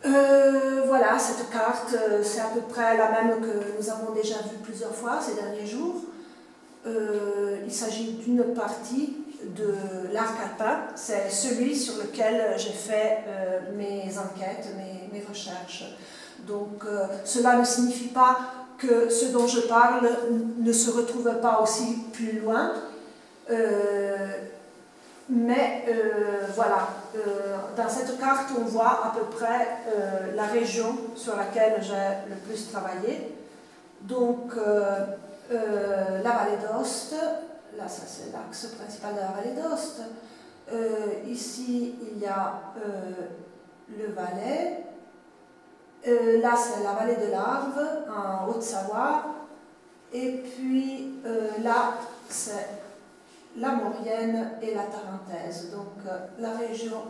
Voilà, cette carte, c'est à peu près la même que nous avons déjà vue plusieurs fois ces derniers jours. Il s'agit d'une partie de l'arc alpin, c'est celui sur lequel j'ai fait mes enquêtes, mes recherches. Donc cela ne signifie pas que ce dont je parle ne se retrouve pas aussi plus loin. Mais voilà, dans cette carte, on voit à peu près la région sur laquelle j'ai le plus travaillé. Donc, la vallée d'Aoste, là, ça c'est l'axe principal de la vallée d'Aoste. Ici, il y a le Valais. Là, c'est la vallée de l'Arve, en Haute-Savoie. Et puis, là, c'est la Maurienne et la Tarentaise, donc la région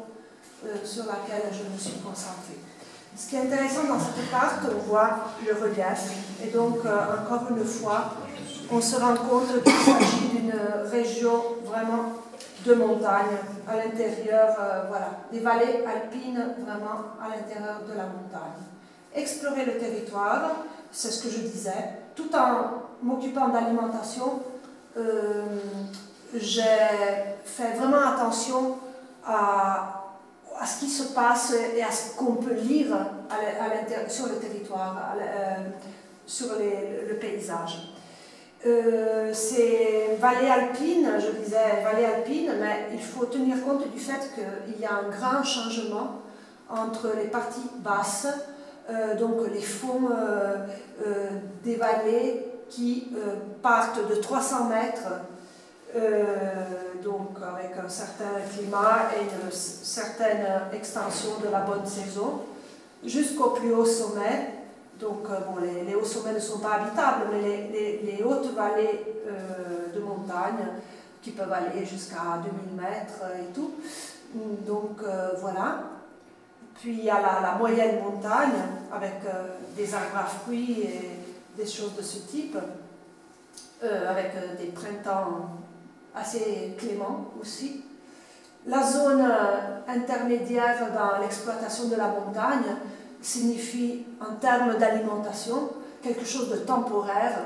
sur laquelle je me suis concentrée. Ce qui est intéressant dans cette carte, on voit le relief, et donc encore une fois, on se rend compte qu'il s'agit d'une région vraiment de montagne, à l'intérieur, voilà, des vallées alpines vraiment à l'intérieur de la montagne. Explorer le territoire, c'est ce que je disais, tout en m'occupant d'alimentation, j'ai fait vraiment attention à ce qui se passe et à ce qu'on peut lire sur le territoire, sur le paysage. C'est vallée alpine, je disais vallée alpine, mais il faut tenir compte du fait qu'il y a un grand changement entre les parties basses, donc les fonds des vallées qui partent de 300 mètres, donc avec un certain climat et une certaine extension de la bonne saison, jusqu'au plus haut sommet. Donc bon, les hauts sommets ne sont pas habitables, mais les hautes vallées de montagne qui peuvent aller jusqu'à 2000 mètres et tout. Donc voilà. Puis il y a la moyenne montagne avec des arbres à fruits et des choses de ce type, avec des printemps assez clément aussi. La zone intermédiaire dans l'exploitation de la montagne signifie, en termes d'alimentation, quelque chose de temporaire,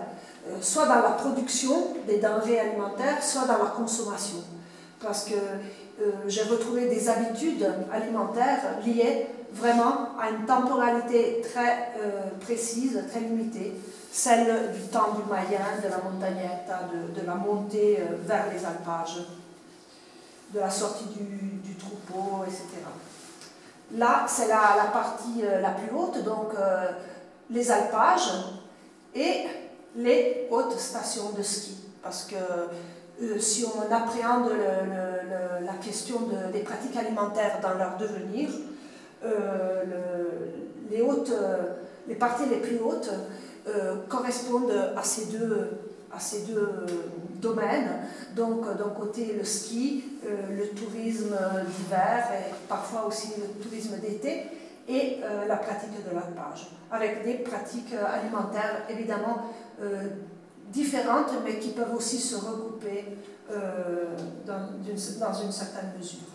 soit dans la production des denrées alimentaires, soit dans la consommation. Parce que j'ai retrouvé des habitudes alimentaires liées vraiment à une temporalité très précise, très limitée, celle du temps du Mayen, de la montagnetta, de la montée vers les alpages, de la sortie du troupeau, etc. Là, c'est la partie la plus haute, donc les alpages et les hautes stations de ski. Parce que si on appréhende la question des pratiques alimentaires dans leur devenir, les parties les plus hautes correspondent à ces deux domaines. Donc d'un côté le ski, le tourisme d'hiver et parfois aussi le tourisme d'été et la pratique de l'alpage, avec des pratiques alimentaires évidemment différentes mais qui peuvent aussi se regrouper dans une certaine mesure.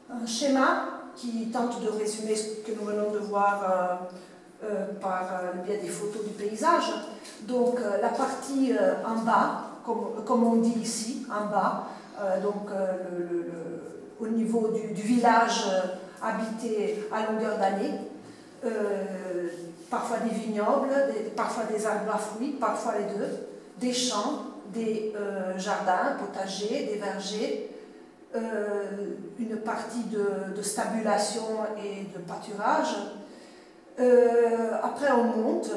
Un schéma qui tente de résumer ce que nous venons de voir par le biais des photos du paysage. Donc la partie en bas, comme on dit ici, en bas, donc au niveau du village habité à longueur d'année, parfois des vignobles, parfois des arbres à fruits, parfois les deux, des champs, des jardins, potagers, des vergers, une partie de stabulation et de pâturage. Après on monte,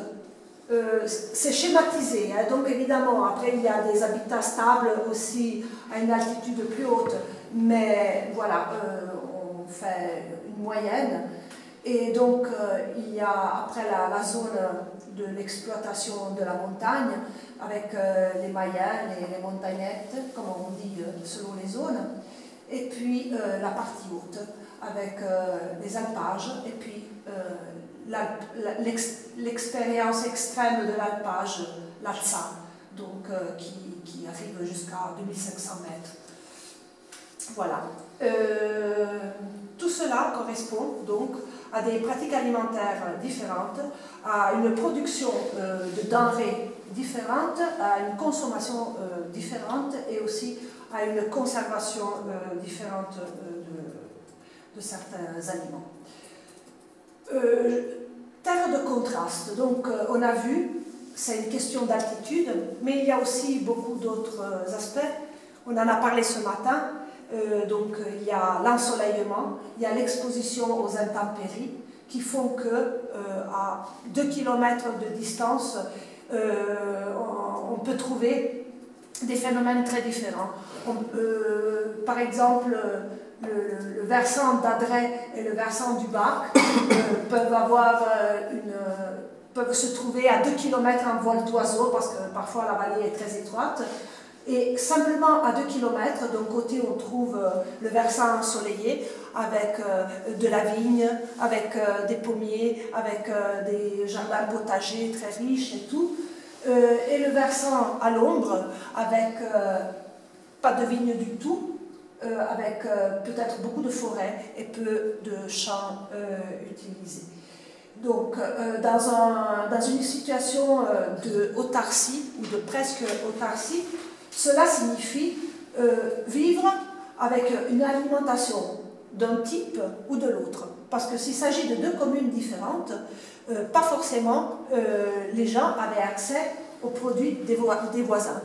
c'est schématisé, hein, donc évidemment après il y a des habitats stables aussi à une altitude plus haute, mais voilà, on fait une moyenne. Et donc il y a après la zone de l'exploitation de la montagne avec les Mayens, les montagnettes, comme on dit selon les zones, et puis la partie haute avec les alpages et puis l'expérience extrême de l'alpage, l'Alsa, donc qui arrive jusqu'à 2500 mètres. Voilà. tout cela correspond donc à des pratiques alimentaires différentes, à une production de denrées différentes, à une consommation différente et aussi à une conservation différente de certains aliments. Terre de contraste, donc on a vu, c'est une question d'altitude, mais il y a aussi beaucoup d'autres aspects. On en a parlé ce matin, donc il y a l'ensoleillement, il y a l'exposition aux intempéries qui font que à 2 km de distance, on peut trouver des phénomènes très différents. Par exemple, le versant d'Adret et le versant du Bac peuvent se trouver à 2 km en vol d'oiseau parce que parfois la vallée est très étroite. Et simplement à 2 km, d'un côté on trouve le versant ensoleillé avec de la vigne, avec des pommiers, avec des jardins potagers très riches et tout. Et le versant à l'ombre avec pas de vigne du tout, avec peut-être beaucoup de forêts et peu de champs utilisés. Donc, dans une situation d'autarcie ou de presque autarcie, cela signifie vivre avec une alimentation d'un type ou de l'autre. Parce que s'il s'agit de deux communes différentes, pas forcément les gens avaient accès aux produits des voisins.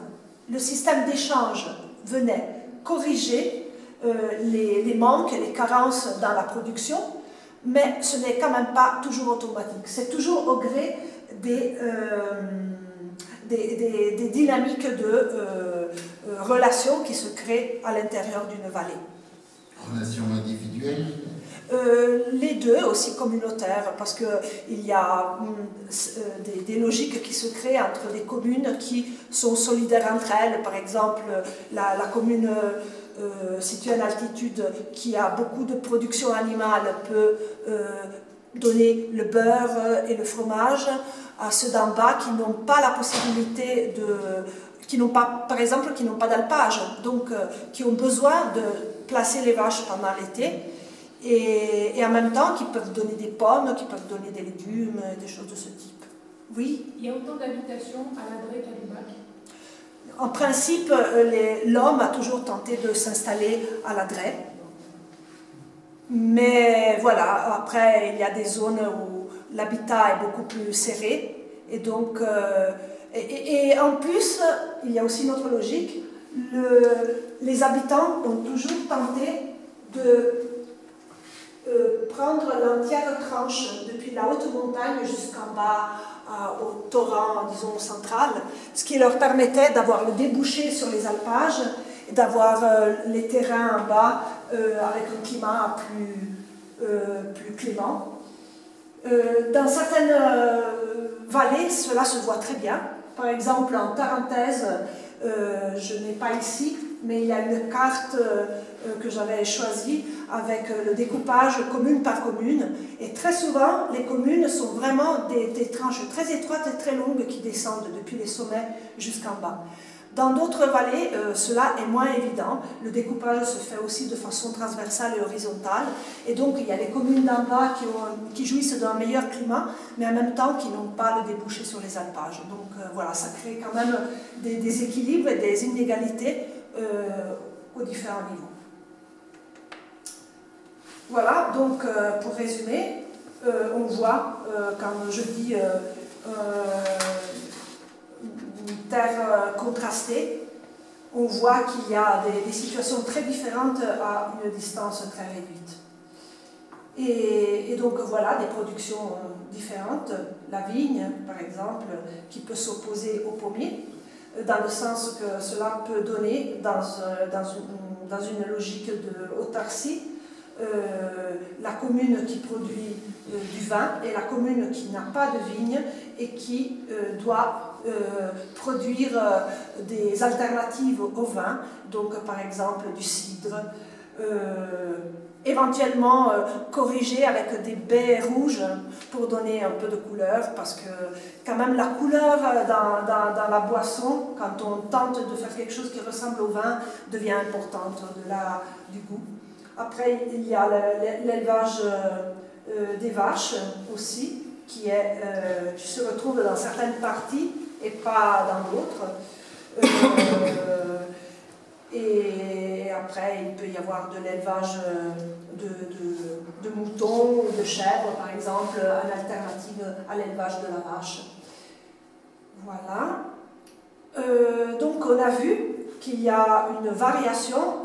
Le système d'échange venait corriger les manques et les carences dans la production, mais ce n'est quand même pas toujours automatique. C'est toujours au gré des dynamiques de relations qui se créent à l'intérieur d'une vallée. Relations individuelles? Les deux, aussi communautaires, parce qu'il y a des logiques qui se créent entre des communes qui sont solidaires entre elles. Par exemple, la commune située en altitude qui a beaucoup de production animale peut donner le beurre et le fromage à ceux d'en bas qui n'ont pas la possibilité par exemple, qui n'ont pas d'alpage, donc qui ont besoin de placer les vaches pendant l'été. Et en même temps, qui peuvent donner des pommes, qui peuvent donner des légumes, des choses de ce type. Oui? Il y a autant d'habitations à l'Adret qu'à Lubac? En principe, l'homme a toujours tenté de s'installer à l'Adret. Mais voilà, après, il y a des zones où l'habitat est beaucoup plus serré. Et donc, et en plus, il y a aussi une autre logique. Les habitants ont toujours tenté de prendre l'entière tranche depuis la haute montagne jusqu'en bas au torrent, disons, central, ce qui leur permettait d'avoir le débouché sur les alpages et d'avoir les terrains en bas avec un climat plus clément. Dans certaines vallées, cela se voit très bien. Par exemple, en Tarentaise, je n'ai pas ici, mais il y a une carte que j'avais choisie avec le découpage commune par commune. Et très souvent, les communes sont vraiment des tranches très étroites et très longues qui descendent depuis les sommets jusqu'en bas. Dans d'autres vallées, cela est moins évident. Le découpage se fait aussi de façon transversale et horizontale. Et donc, il y a les communes d'en bas qui jouissent d'un meilleur climat, mais en même temps qui n'ont pas le débouché sur les alpages. Donc, voilà, ça crée quand même des déséquilibres et des inégalités aux différents niveaux. Voilà, donc, pour résumer, on voit, quand je dis une terre contrastée, on voit qu'il y a des situations très différentes à une distance très réduite. Et donc voilà, des productions différentes. La vigne, par exemple, qui peut s'opposer au pommier, dans le sens que cela peut donner, dans une logique de autarcie, la commune qui produit du vin et la commune qui n'a pas de vigne et qui doit produire des alternatives au vin, donc par exemple du cidre, éventuellement corriger avec des baies rouges pour donner un peu de couleur, parce que quand même la couleur dans la boisson, quand on tente de faire quelque chose qui ressemble au vin, devient importante au-delà du goût. Après, il y a l'élevage des vaches aussi, qui se retrouve dans certaines parties et pas dans d'autres. Et après, il peut y avoir de l'élevage de moutons ou de chèvres, par exemple, en alternative à l'élevage de la vache. Voilà. Donc, on a vu qu'il y a une variation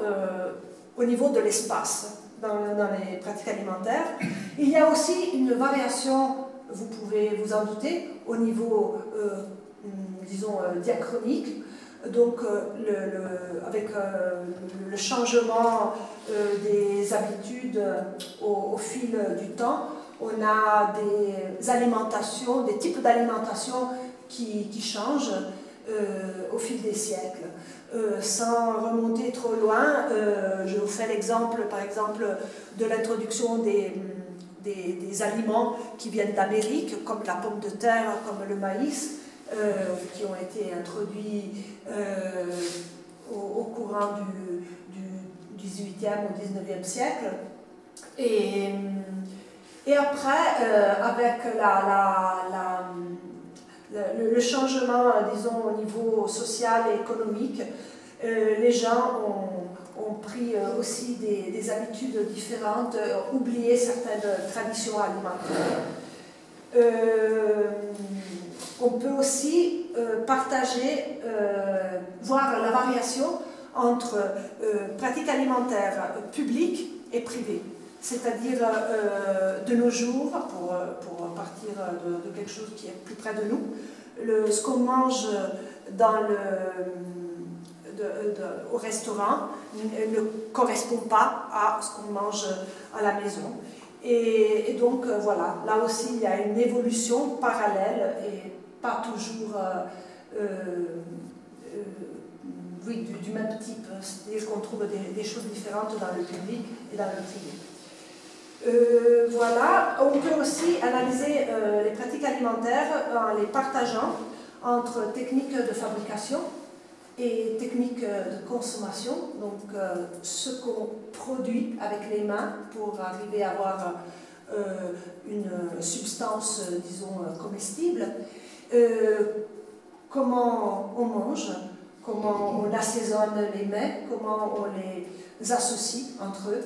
au niveau de l'espace dans les pratiques alimentaires. Il y a aussi une variation, vous pouvez vous en douter, au niveau, disons, diachronique. Donc, avec le changement des habitudes au fil du temps, on a des alimentations, des types d'alimentation qui changent au fil des siècles. Sans remonter trop loin, je vous fais l'exemple, par exemple, de l'introduction des aliments qui viennent d'Amérique, comme la pomme de terre, comme le maïs, qui ont été introduits au courant du 18e au 19e siècle. Et après, avec le changement, disons, au niveau social et économique, les gens ont pris aussi des habitudes différentes, oublié certaines traditions alimentaires. On peut aussi partager, voir la variation entre pratiques alimentaires publiques et privées. C'est-à-dire, de nos jours, pour partir de quelque chose qui est plus près de nous, ce qu'on mange au restaurant ne correspond pas à ce qu'on mange à la maison. Et donc, voilà, là aussi, il y a une évolution parallèle et pas toujours du même type. C'est-à-dire qu'on trouve des choses différentes dans le public et dans le privé. Voilà, on peut aussi analyser les pratiques alimentaires en les partageant entre techniques de fabrication et techniques de consommation, donc ce qu'on produit avec les mains pour arriver à avoir une substance, disons, comestible, comment on mange, comment on assaisonne les mets, comment on les associe entre eux,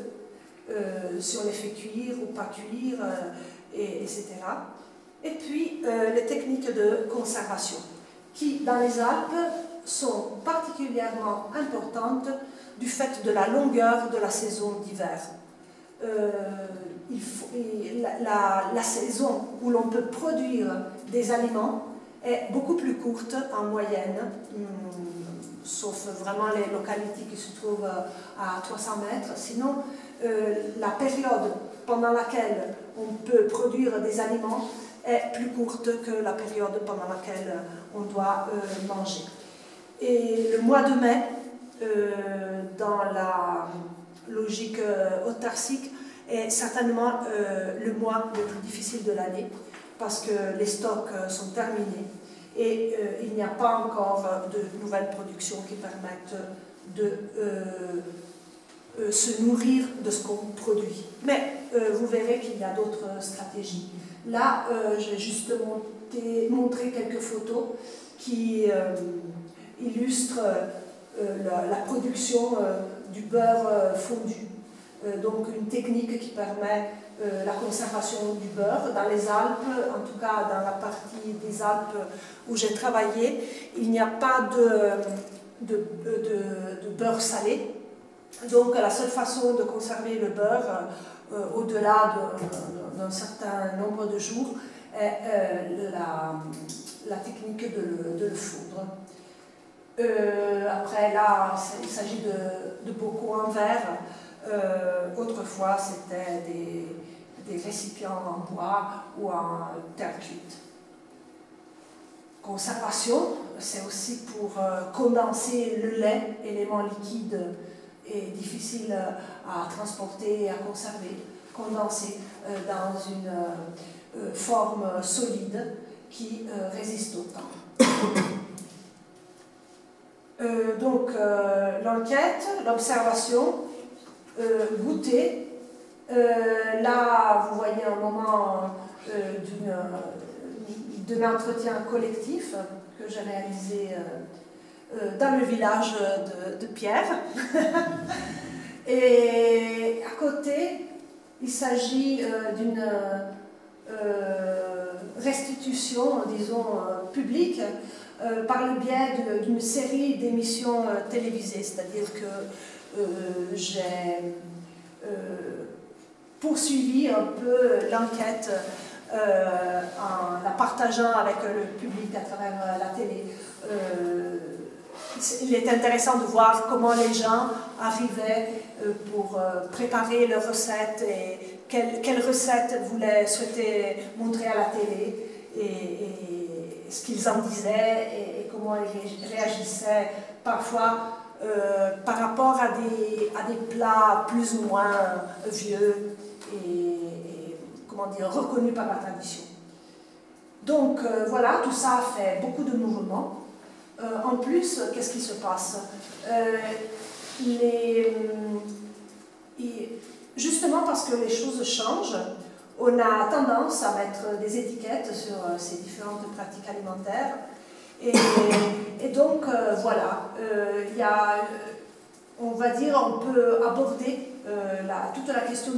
si on les fait cuire ou pas cuire, etc. Et puis les techniques de conservation, qui dans les Alpes sont particulièrement importantes du fait de la longueur de la saison d'hiver. La saison où l'on peut produire des aliments est beaucoup plus courte en moyenne, sauf vraiment les localités qui se trouvent à 300 mètres. Sinon, la période pendant laquelle on peut produire des aliments est plus courte que la période pendant laquelle on doit manger. Et le mois de mai, dans la logique autarcique, est certainement le mois le plus difficile de l'année parce que les stocks sont terminés et il n'y a pas encore de nouvelles productions qui permettent de se nourrir de ce qu'on produit. Mais vous verrez qu'il y a d'autres stratégies. Là, j'ai juste montré quelques photos qui illustrent la production du beurre fondu. Donc une technique qui permet la conservation du beurre. Dans les Alpes, en tout cas dans la partie des Alpes où j'ai travaillé, il n'y a pas de beurre salé. Donc la seule façon de conserver le beurre au-delà d'un certain nombre de jours est la technique de le foudre. Après là, il s'agit de bocaux en verre. Autrefois, c'était des récipients en bois ou en terre cuite. Conservation, c'est aussi pour condenser le lait, élément liquide et difficile à transporter et à conserver, condenser dans une forme solide qui résiste au temps. Donc l'enquête, l'observation, goûter. Là, vous voyez un moment d'un entretien collectif que j'ai réalisé dans le village de Pierre. Et à côté, il s'agit d'une restitution, disons, publique par le biais d'une série d'émissions télévisées. C'est-à-dire que j'ai poursuivi un peu l'enquête en la partageant avec le public à travers la télé. Il est intéressant de voir comment les gens arrivaient pour préparer leurs recettes et quelles recettes souhaitaient montrer à la télé et ce qu'ils en disaient et comment ils réagissaient parfois par rapport à des plats plus ou moins vieux et comment dire, reconnus par la tradition. Donc voilà, tout ça a fait beaucoup de mouvements. En plus, qu'est-ce qui se passe? Justement parce que les choses changent, on a tendance à mettre des étiquettes sur ces différentes pratiques alimentaires. Et donc, voilà, on va dire, on peut aborder toute la question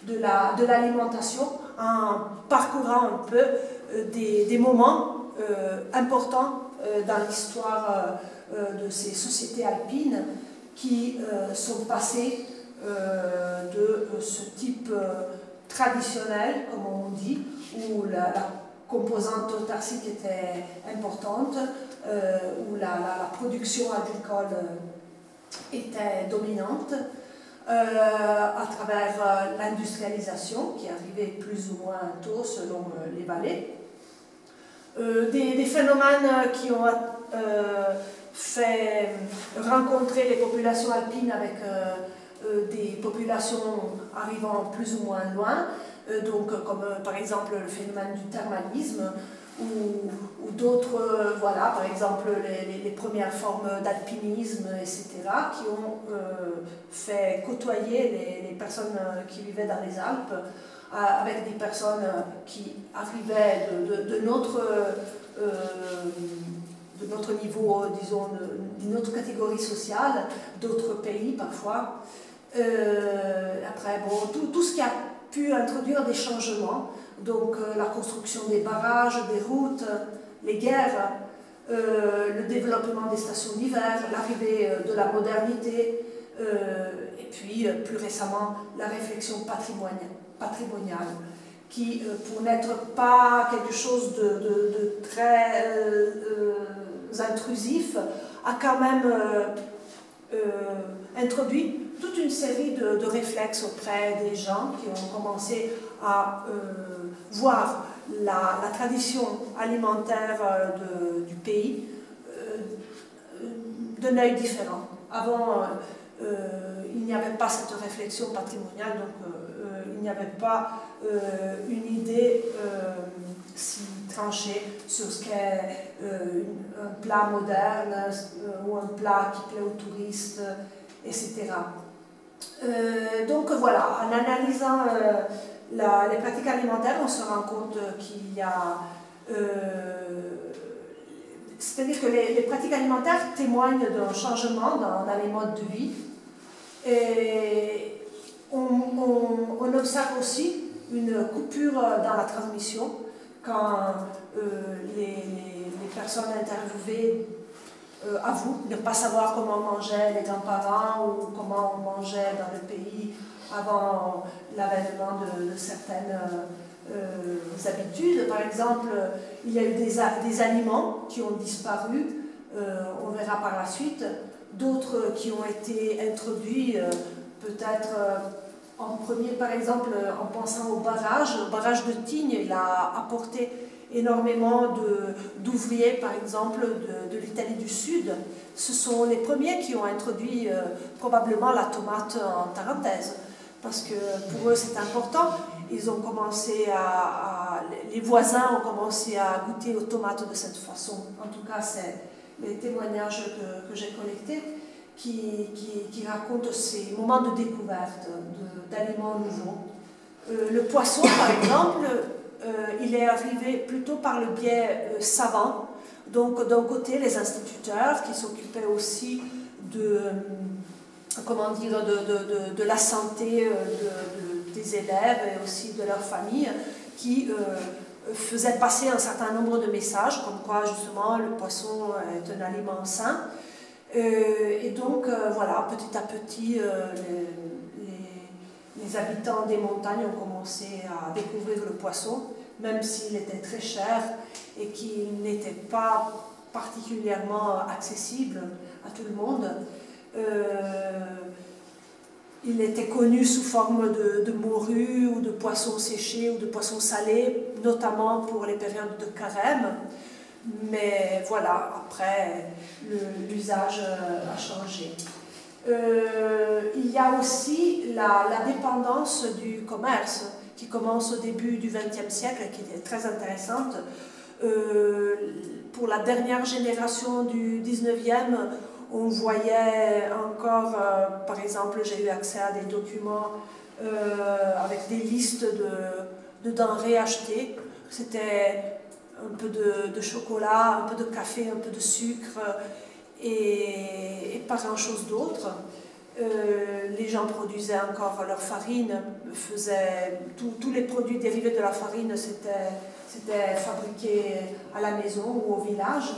de l'alimentation en parcourant un peu des moments importants dans l'histoire de ces sociétés alpines qui sont passées de ce type traditionnel, comme on dit, où la composante autarcique était importante, où la production agricole était dominante, à travers l'industrialisation qui arrivait plus ou moins tôt selon les vallées. Des phénomènes qui ont fait rencontrer les populations alpines avec des populations arrivant plus ou moins loin, donc comme par exemple le phénomène du thermalisme ou d'autres, voilà, par exemple les premières formes d'alpinisme, etc., qui ont fait côtoyer les personnes qui vivaient dans les Alpes avec des personnes qui arrivaient de notre niveau, disons, d'une autre catégorie sociale, d'autres pays parfois. Après, bon, tout ce qui a pu introduire des changements, donc la construction des barrages, des routes, les guerres, le développement des stations d'hiver, l'arrivée de la modernité, et puis plus récemment la réflexion patrimoniale, qui, pour n'être pas quelque chose de très intrusif, a quand même introduit toute une série de réflexes auprès des gens qui ont commencé à voir la tradition alimentaire du pays d'un œil différent. Avant, il n'y avait pas cette réflexion patrimoniale, donc il n'y avait pas une idée si tranchée sur ce qu'est un plat moderne ou un plat qui plaît aux touristes, etc. Donc voilà, en analysant les pratiques alimentaires, on se rend compte qu'il y a... c'est-à-dire que les pratiques alimentaires témoignent d'un changement dans les modes de vie. Et on observe aussi une coupure dans la transmission quand les personnes interviewées avouent ne pas savoir comment mangeaient les grands-parents ou comment on mangeait dans le pays avant l'avènement de certaines habitudes. Par exemple, il y a eu des aliments qui ont disparu, on verra par la suite, d'autres qui ont été introduits peut-être en premier, par exemple, en pensant au barrage. Le barrage de Tignes, il a apporté énormément d'ouvriers, par exemple, de l'Italie du Sud. Ce sont les premiers qui ont introduit probablement la tomate en Tarentaise, parce que pour eux c'est important. Ils ont commencé les voisins ont commencé à goûter aux tomates de cette façon. En tout cas, c'est les témoignages que j'ai collectés, qui raconte ses moments de découverte d'aliments nouveaux. Le poisson, par exemple, il est arrivé plutôt par le biais savant. Donc, d'un côté, les instituteurs qui s'occupaient aussi de, comment dire, de la santé des élèves et aussi de leur famille, qui faisaient passer un certain nombre de messages, comme quoi, justement, le poisson est un aliment sain. Et donc, voilà, petit à petit, les habitants des montagnes ont commencé à découvrir le poisson, même s'il était très cher et qu'il n'était pas particulièrement accessible à tout le monde. Il était connu sous forme de morue ou de poissons séchés ou de poissons salés, notamment pour les périodes de carême. Mais voilà, après, l'usage a changé. Il y a aussi la dépendance du commerce qui commence au début du XXe siècle et qui est très intéressante. Pour la dernière génération du XIXe, on voyait encore, par exemple, j'ai eu accès à des documents avec des listes de denrées achetées. C'était un peu de chocolat, un peu de café, un peu de sucre et pas grand-chose d'autre. Les gens produisaient encore leur farine, tous les produits dérivés de la farine, c'était fabriqué à la maison ou au village.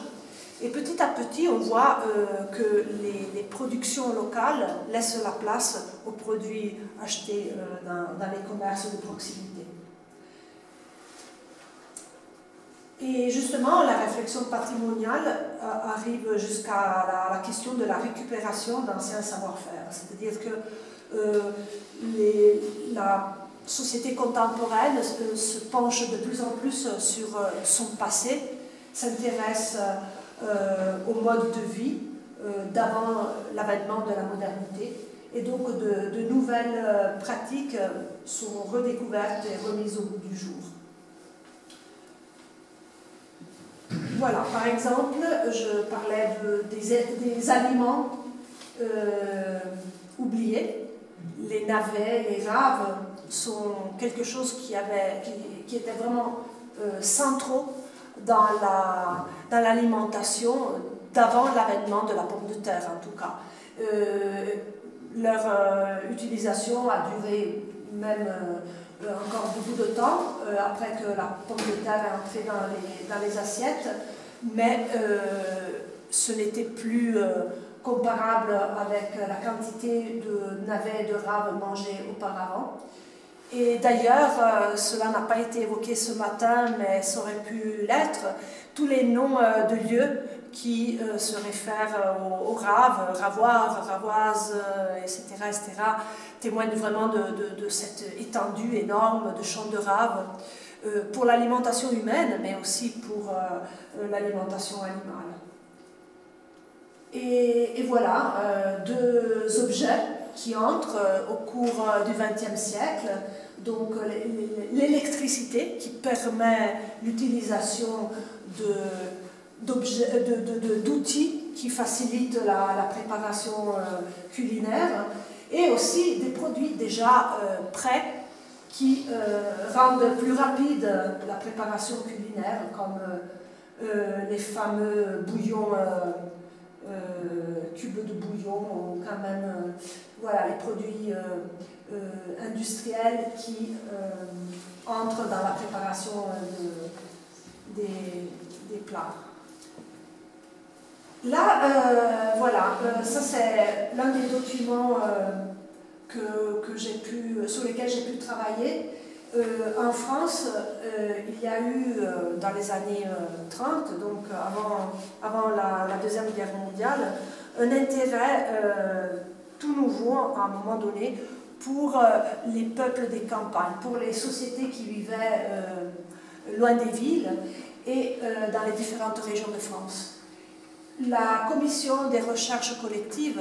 Et petit à petit, on voit que les productions locales laissent la place aux produits achetés dans les commerces de proximité. Et justement, la réflexion patrimoniale arrive jusqu'à la question de la récupération d'anciens savoir-faire. C'est-à-dire que la société contemporaine se penche de plus en plus sur son passé, s'intéresse au mode de vie d'avant l'avènement de la modernité. Et donc de nouvelles pratiques sont redécouvertes et remises au goût du jour. Voilà, par exemple, je parlais des aliments oubliés. Les navets, les raves sont quelque chose qui était vraiment centraux dans l'alimentation d'avant l'avènement de la pomme de terre, en tout cas. Leur utilisation a duré même encore beaucoup de temps après que la pomme de terre est entrée dans les assiettes, mais ce n'était plus comparable avec la quantité de navets et de raves mangés auparavant. Et d'ailleurs, cela n'a pas été évoqué ce matin, mais ça aurait pu l'être, tous les noms de lieux qui se réfèrent aux raves, ravoirs, ravoises, etc., témoignent vraiment de cette étendue énorme de champs de raves pour l'alimentation humaine, mais aussi pour l'alimentation animale. Et voilà, deux objets qui entrent au cours du XXe siècle, donc l'électricité qui permet l'utilisation d'outils qui facilitent la préparation culinaire, et aussi des produits déjà prêts qui rendent plus rapide la préparation culinaire, comme les fameux bouillons, cubes de bouillon, ou quand même voilà, les produits industriels qui entrent dans la préparation des plats. Là, voilà, ça c'est l'un des documents sur lesquels j'ai pu travailler. En France, il y a eu, dans les années 30, donc avant la Deuxième Guerre mondiale, un intérêt tout nouveau, à un moment donné, pour les peuples des campagnes, pour les sociétés qui vivaient loin des villes et dans les différentes régions de France. La commission des recherches collectives